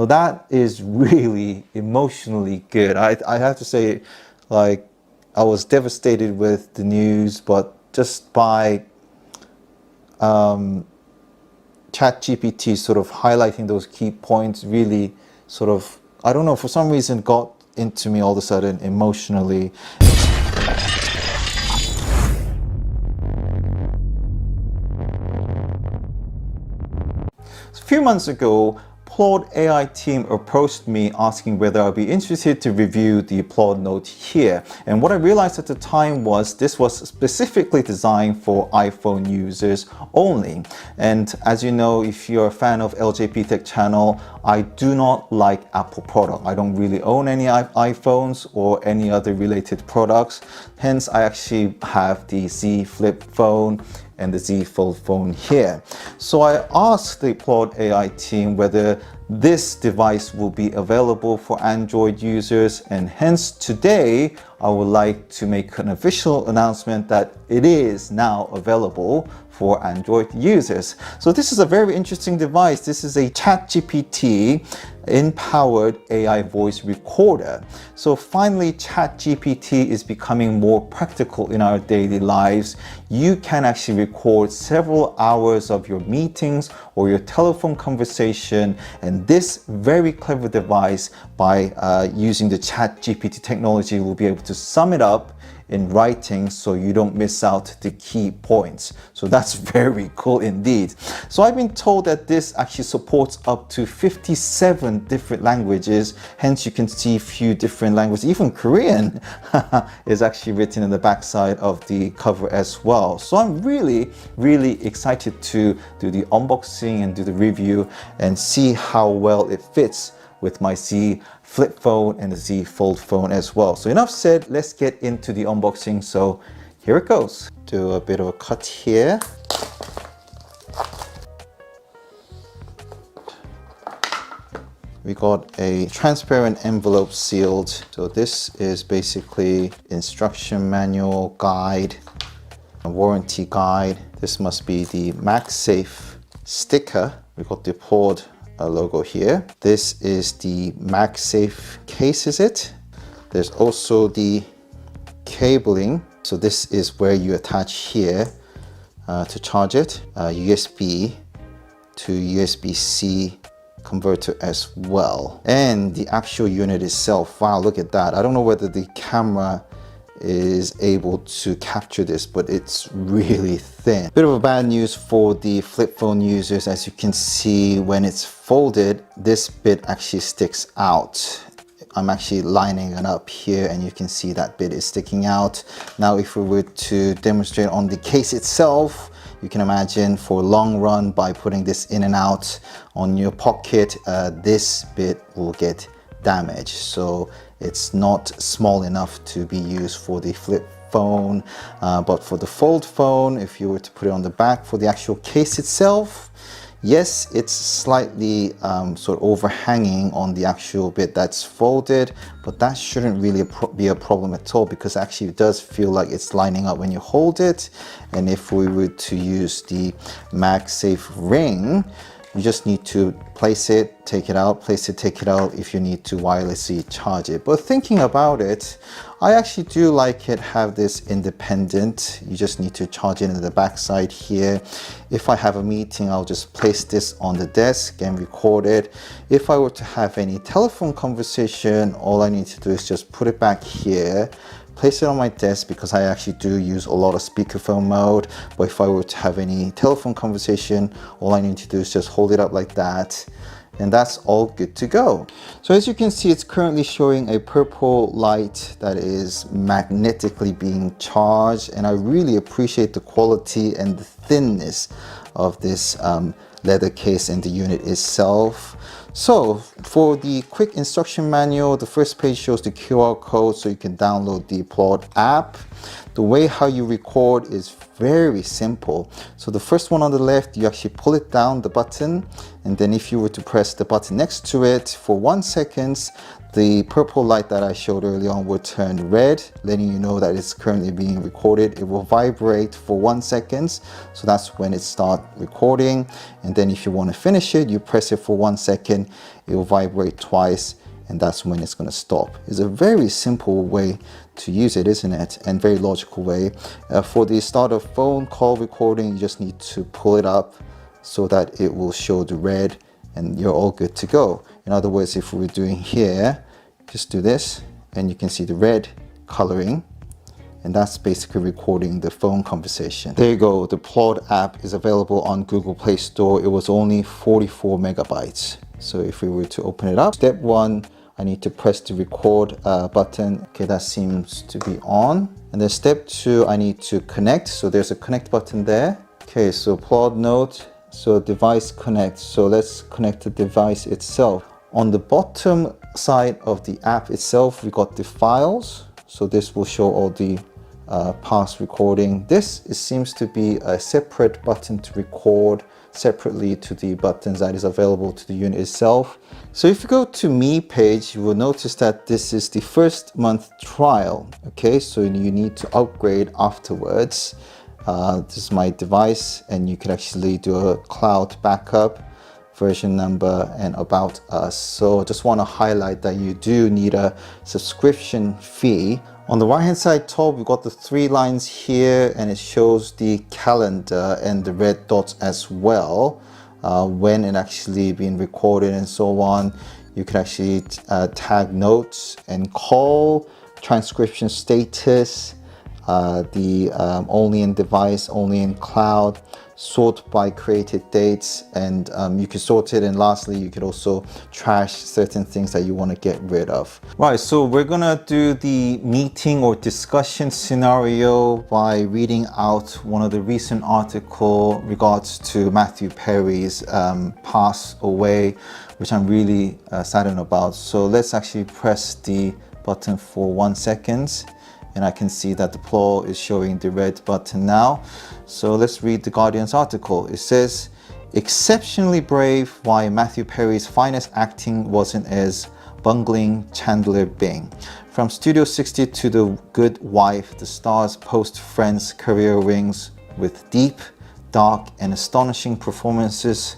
Now that is really emotionally good. I have to say, like, I was devastated with the news, but just by ChatGPT sort of highlighting those key points really sort of, I don't know, for some reason got into me all of a sudden emotionally. A few months ago, PLAUD AI team approached me asking whether I'd be interested to review the PLAUD Note here. And what I realized at the time was this was specifically designed for iPhone users only. And as you know, if you're a fan of LJP Tech channel, I do not like Apple product. I don't really own any iPhones or any other related products. Hence, I actually have the Z Flip phone and the Z Fold phone here. So I asked the PLAUD AI team whether this device will be available for Android users, and hence today I would like to make an official announcement that it is now available for Android users. So this is a very interesting device. This is a ChatGPT empowered AI voice recorder. So finally, ChatGPT is becoming more practical in our daily lives. You can actually record several hours of your meetings or your telephone conversation, and this very clever device, by using the ChatGPT technology, will be able to sum it up in writing so you don't miss out the key points. So that's very cool indeed. So I've been told that this actually supports up to 57 different languages. Hence you can see a few different languages. Even Korean is actually written in the backside of the cover as well. So I'm really excited to do the unboxing and do the review and see how well it fits with my Z Flip phone and the Z Fold phone as well. So enough said, let's get into the unboxing. So here it goes. Do a bit of a cut here. We got a transparent envelope sealed. So this is basically instruction manual, guide, a warranty guide. This must be the MagSafe sticker. We got the PLAUD logo here. This is the MagSafe case, is it? There's also the cabling. So this is where you attach here to charge it. USB to USB-C converter as well. And the actual unit itself, wow, look at that. I don't know whether the camera is able to capture this, but it's really thin. Bit of a bad news for the flip phone users. As you can see, when it's folded, this bit actually sticks out. I'm actually lining it up here and you can see that bit is sticking out. Now, if we were to demonstrate on the case itself, you can imagine for a long run, by putting this in and out on your pocket, this bit will get damaged. So it's not small enough to be used for the flip phone, but for the fold phone, if you were to put it on the back for the actual case itself, yes, it's slightly sort of overhanging on the actual bit that's folded, but that shouldn't really be a problem at all, because actually it does feel like it's lining up when you hold it. And if we were to use the MagSafe ring, you just need to place it, take it out, place it, take it out if you need to wirelessly charge it. But thinking about it, I actually do like it have this independent. You just need to charge it in the back side here. If I have a meeting, I'll just place this on the desk and record it. If I were to have any telephone conversation, all I need to do is just put it back here, place it on my desk, because I actually do use a lot of speakerphone mode. But if I were to have any telephone conversation, all I need to do is just hold it up like that, and that's all good to go. So as you can see, it's currently showing a purple light that is magnetically being charged, and I really appreciate the quality and the thinness of this leather case and the unit itself. So for the quick instruction manual, the first page shows the QR code so you can download the PLAUD app. The way how you record is very simple. So the first one on the left, you actually pull it down, the button, and then if you were to press the button next to it for 1 second, the purple light that I showed earlier on will turn red, letting you know that it's currently being recorded. It will vibrate for 1 second, so that's when it starts recording. And then if you want to finish it, you press it for 1 second, in, it will vibrate twice, and that's when it's going to stop. It's a very simple way to use it, isn't it? And very logical way. For the start of phone call recording, you just need to pull it up so that it will show the red, and you're all good to go. In other words, if we were doing here, just do this, and you can see the red coloring, and that's basically recording the phone conversation. There you go. The PLAUD app is available on Google Play Store. It was only 44 megabytes. So if we were to open it up, step 1, I need to press the record button. Okay, that seems to be on. And then step 2, I need to connect. So there's a connect button there. Okay, so PLAUD Note, so device connect. So let's connect the device itself. On the bottom side of the app itself, we got the files. So this will show all the past recording. This seems to be a separate button to record separately to the buttons that is available to the unit itself. So if you go to me page, you will notice that this is the first month trial. Okay, so you need to upgrade afterwards. This is my device, and you can actually do a cloud backup, version number, and about us. So I just want to highlight that you do need a subscription fee. On the right hand side top, we've got the 3 lines here, and it shows the calendar and the red dots as well, when it actually being recorded and so on. You can actually tag notes and call, transcription status, the only in device, only in cloud, sort by created dates, and you can sort it. And lastly, you could also trash certain things that you want to get rid of. Right, so we're gonna do the meeting or discussion scenario by reading out one of the recent article regards to Matthew Perry's pass away, which I'm really saddened about. So let's actually press the button for 1 second. And I can see that the PLAUD is showing the red button now. So let's read the Guardian's article. It says, exceptionally brave why Matthew Perry's finest acting wasn't as bungling Chandler Bing. From Studio 60 to The Good Wife, the star's post-Friends career rings with deep, dark, and astonishing performances,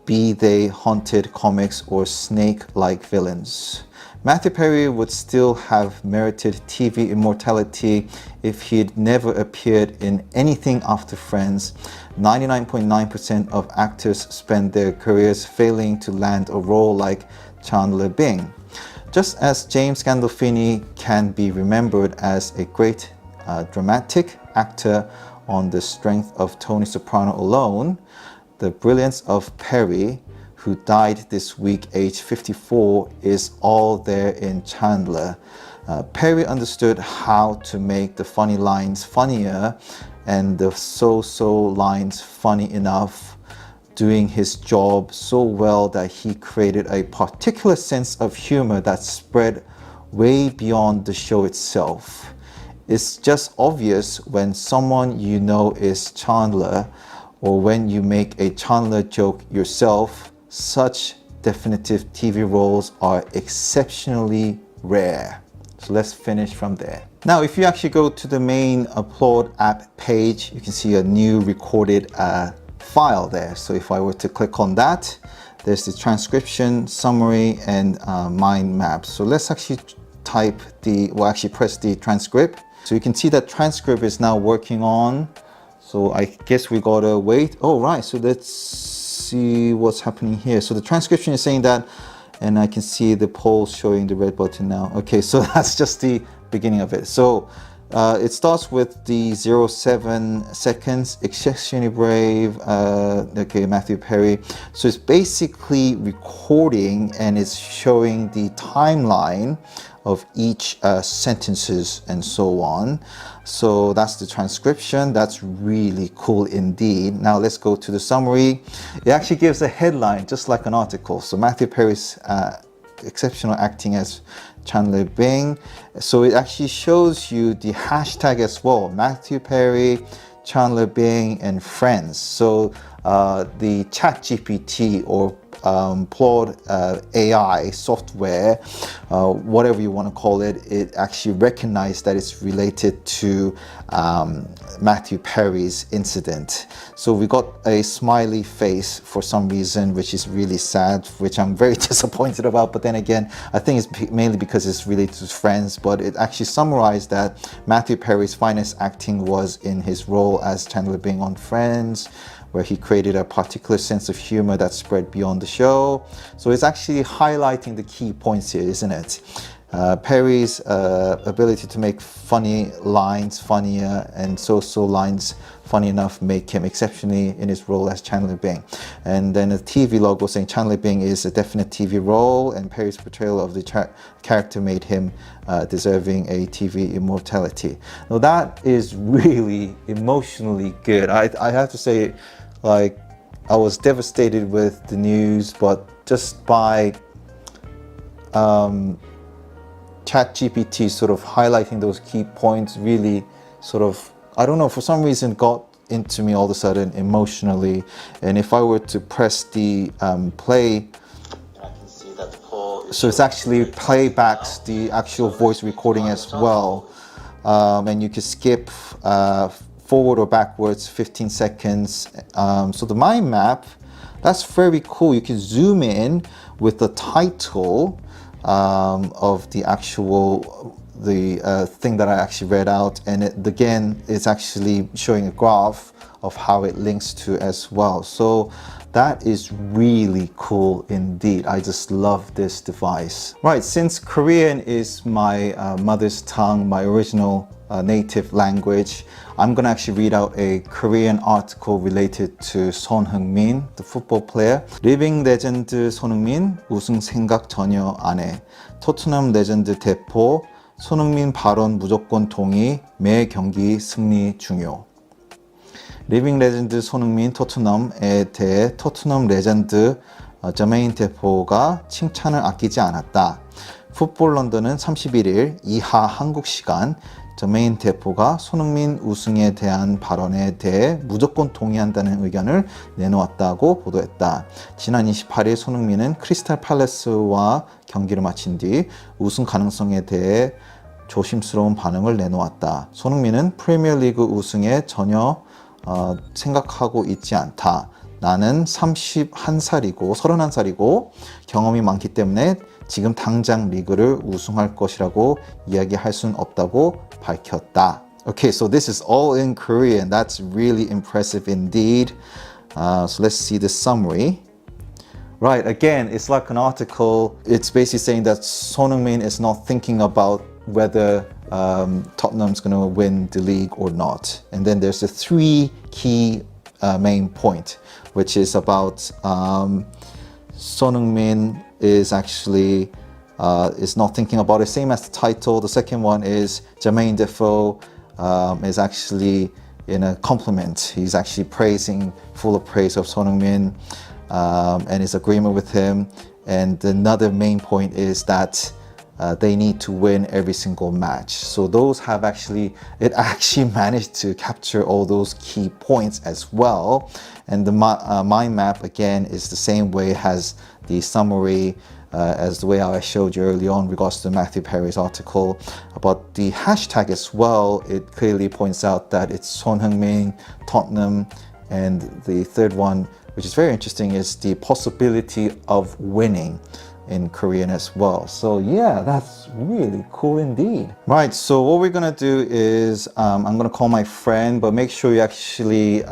be they haunted comics or snake-like villains. Matthew Perry would still have merited TV immortality if he'd never appeared in anything after Friends. 99.9% of actors spend their careers failing to land a role like Chandler Bing. Just as James Gandolfini can be remembered as a great dramatic actor on the strength of Tony Soprano alone, the brilliance of Perry, who died this week aged 54, is all there in Chandler. Perry understood how to make the funny lines funnier and the so-so lines funny enough, doing his job so well that he created a particular sense of humor that spread way beyond the show itself. It's just obvious when someone you know is Chandler, or when you make a Chandler joke yourself. Such definitive TV roles are exceptionally rare. So let's finish from there. Now, if you actually go to the main PLAUD app page, you can see a new recorded file there. So if I were to click on that, there's the transcription, summary, and mind maps. So let's actually press the transcript. So you can see that transcript is now working on. So I guess we gotta wait. Oh, right, so let's see what's happening here. So the transcription is saying that, and I can see the polls showing the red button now. Okay, so that's just the beginning of it. So it starts with the 07 seconds, exceptionally brave, okay, Matthew Perry. So it's basically recording, and it's showing the timeline of each sentences and so on. So that's the transcription. That's really cool indeed. Now let's go to the summary. It actually gives a headline, just like an article. So Matthew Perry's exceptional acting as Chandler Bing. So it actually shows you the hashtag as well, Matthew Perry, Chandler Bing, and Friends. So the ChatGPT or PLAUD AI software, whatever you want to call it, it actually recognized that it's related to Matthew Perry's incident. So we got a smiley face for some reason, which is really sad, which I'm very disappointed about. But then again, I think it's mainly because it's related to Friends, but it actually summarized that Matthew Perry's finest acting was in his role as Chandler Bing on Friends, where he created a particular sense of humor that spread beyond the show. So it's actually highlighting the key points here, isn't it? Perry's ability to make funny lines funnier and so-so lines funny enough make him exceptionally in his role as Chandler Bing. And then a TV logo saying Chandler Bing is a definite TV role, and Perry's portrayal of the character made him deserving a TV immortality. Now that is really emotionally good. I have to say, like, I was devastated with the news, but just by ChatGPT sort of highlighting those key points really sort of, I don't know, for some reason got into me all of a sudden emotionally. And if I were to press the play, I can see that so it's actually playbacks the actual voice recording as well. And you can skip forward or backwards 15 seconds. So the mind map, that's very cool. You can zoom in with the title of the actual thing that I actually read out, and again it's actually showing a graph of how it links to as well. So that is really cool indeed. I just love this device. Right, since Korean is my mother's tongue, my original native language, I'm gonna actually read out a Korean article related to Son Heung-min, the football player. 리빙 레전드 손흥민 우승 생각 전혀 안 해. 토트넘 레전드 대포 손흥민 발언 무조건 동의. 매 경기 승리 중요. 리빙 레전드 손흥민 토트넘에 대해 토트넘 레전드 저메인 대포가 칭찬을 아끼지 않았다. 풋볼 런던은 31일 이하 한국 시간 저메인 대포가 손흥민 우승에 대한 발언에 대해 무조건 동의한다는 의견을 내놓았다고 보도했다. 지난 28일 손흥민은 크리스탈 팔레스와 경기를 마친 뒤 우승 가능성에 대해 조심스러운 반응을 내놓았다. 손흥민은 프리미어리그 우승에 전혀 생각하고 있지 않다. 나는 31살이고 경험이 많기 때문에 지금 당장 리그를 우승할 것이라고 이야기할 순 없다고 밝혔다. Okay, so this is all in Korean. That's really impressive indeed. So let's see the summary. Right, again, it's like an article. It's basically saying that Son Heung-min is not thinking about whether Tottenham's going to win the league or not. And then there's the three key main point, which is about Son Heung-min is actually is not thinking about it, same as the title. The second one is Jermaine Defoe is actually in a compliment. He's actually praising, full of praise of Son Heung-min and his agreement with him. And another main point is that they need to win every single match. So those have actually managed to capture all those key points as well. And the mind map again is the same way, it has the summary as the way I showed you earlier on in regards to Matthew Perry's article. About the hashtag as well, it clearly points out that it's Son Heung-min, Tottenham, and the third one, which is very interesting, is the possibility of winning in Korean as well. So yeah, that's really cool indeed. Right, so what we're gonna do is I'm gonna call my friend, but make sure you actually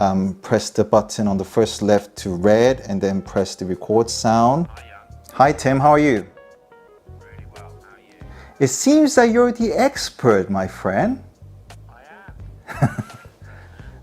press the button on the first left to red and then press the record sound. Hi Tim, how are you? Really well, how are you? It seems that you're the expert, my friend. I am.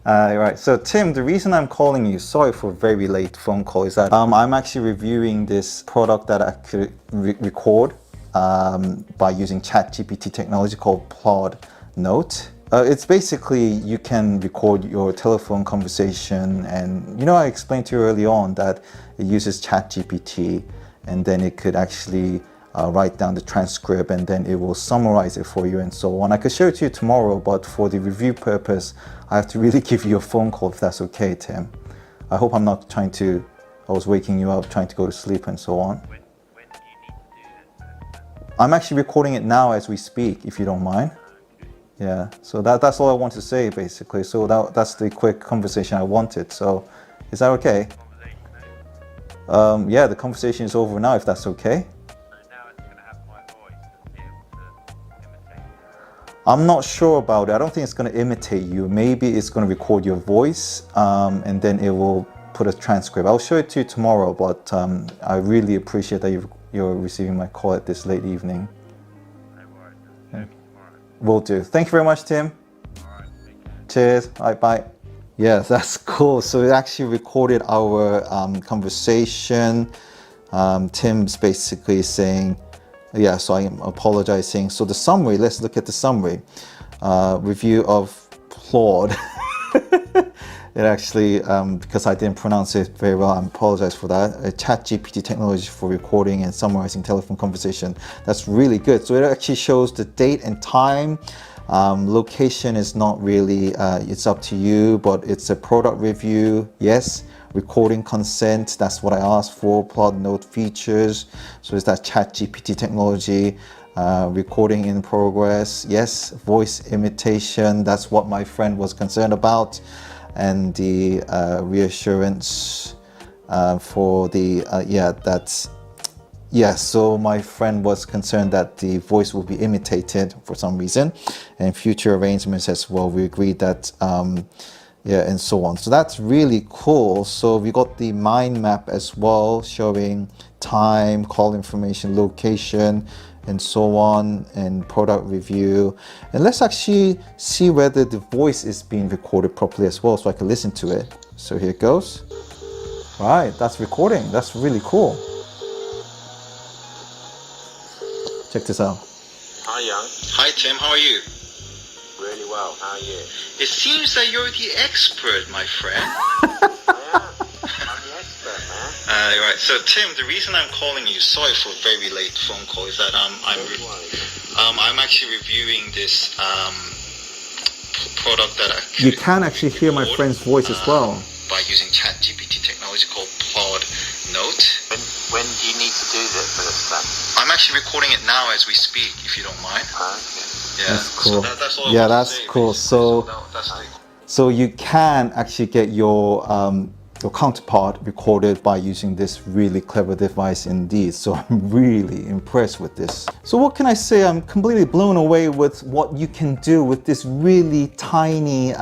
Right, so Tim, the reason I'm calling you, sorry for a very late phone call, is that I'm actually reviewing this product that I could record by using ChatGPT technology called PLAUD NOTE. It's basically, you can record your telephone conversation, and I explained to you early on that it uses ChatGPT, and then it could actually write down the transcript, and then it will summarize it for you and so on. I could show it to you tomorrow, but for the review purpose, I have to really give you a phone call if that's okay, Tim. I hope I'm not trying to I was waking you up, trying to go to sleep and so on. When do you need to do this? I'm actually recording it now as we speak, if you don't mind. Yeah, so that's all I want to say basically. So that's the quick conversation I wanted. So is that okay? Conversation over. Yeah, the conversation is over now, if that's okay. So now it's going to have my voice and be able to imitate. I'm not sure about it. I don't think it's going to imitate you. Maybe it's going to record your voice and then it will put a transcript. I'll show it to you tomorrow, but I really appreciate that you're receiving my call at this late evening. No worries. Show me tomorrow. Will do. Thank you very much, Tim. All right. Take care. Cheers. Bye. Yeah, that's cool. So it actually recorded our conversation. Tim's basically saying, yeah, so I'm apologizing. So the summary, let's look at the summary. Review of PLAUD. It actually, because I didn't pronounce it very well, I apologize for that. A ChatGPT technology for recording and summarizing telephone conversation. That's really good. So it actually shows the date and time. Location is not really, it's up to you, but it's a product review. Yes. Recording consent, that's what I asked for. PLAUD NOTE features. So it's that ChatGPT technology. Recording in progress. Yes. Voice imitation. That's what my friend was concerned about. And the reassurance for the, so my friend was concerned that the voice will be imitated for some reason, and future arrangements as well. We agreed that, and so on. So that's really cool. So we got the mind map as well, showing time, call information, location, and so on, and product review. And let's actually see whether the voice is being recorded properly as well, so I can listen to it. So here it goes. Right, that's recording. That's really cool. Check this out. Hi, Young. Hi Tim, how are you? Really well. How are you? It seems that you're the expert, my friend. I am. I'm the expert, man. Right. So Tim, the reason I'm calling you, sorry for a very late phone call, is that I'm actually reviewing this product that I You can actually hear my friend's voice as well. by using ChatGPT technology called PLAUD NOTE. When do you need to do this for this stuff? I'm actually recording it now as we speak, if you don't mind. Okay. Yeah. That's cool. So that's all I Yeah, want to that's say, cool. basically. So that's the So you can actually get your counterpart recorded by using this really clever device indeed. So I'm really impressed with this. So what can I say? I'm completely blown away with what you can do with this really tiny,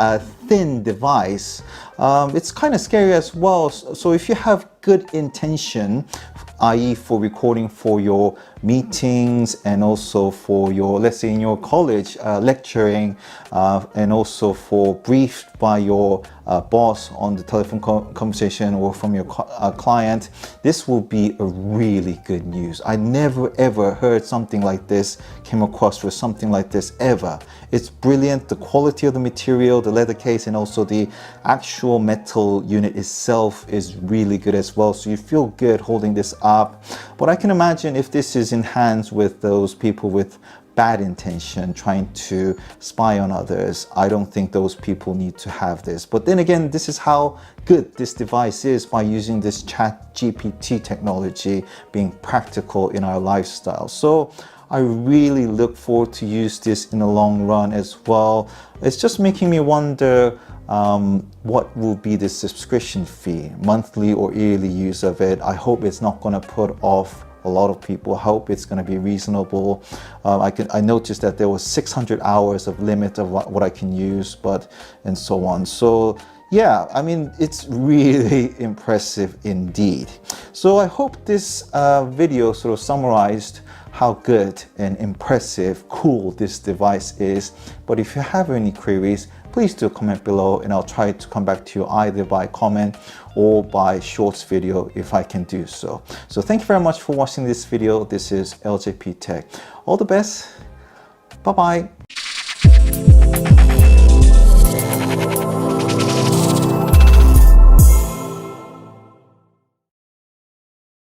thin device. It's kind of scary as well. So if you have good intention, i.e. for recording for your meetings and also for your, let's say in your college, lecturing, and also for briefed by your boss on the telephone conversation or from your client, this will be a really good news. I never ever heard something like this, came across with something like this ever. It's brilliant. The quality of the material, the leather case, and also the actual metal unit itself is really good as well. So you feel good holding this up. But I can imagine if this is in hands with those people with bad intention, trying to spy on others, I don't think those people need to have this. But then again, this is how good this device is by using this ChatGPT technology, being practical in our lifestyle. So I really look forward to use this in the long run as well. It's just making me wonder what will be the subscription fee, monthly or yearly use of it. I hope it's not going to put off a lot of people. I hope it's going to be reasonable. I noticed that there was 600 hours of limit of what I can use, and so on. So yeah, I mean, it's really impressive indeed. So I hope this video sort of summarized how good and impressive, cool this device is. But if you have any queries, please do comment below and I'll try to come back to you either by comment or by shorts video if I can do so. So thank you very much for watching this video. This is LJP Tech. All the best. Bye-bye.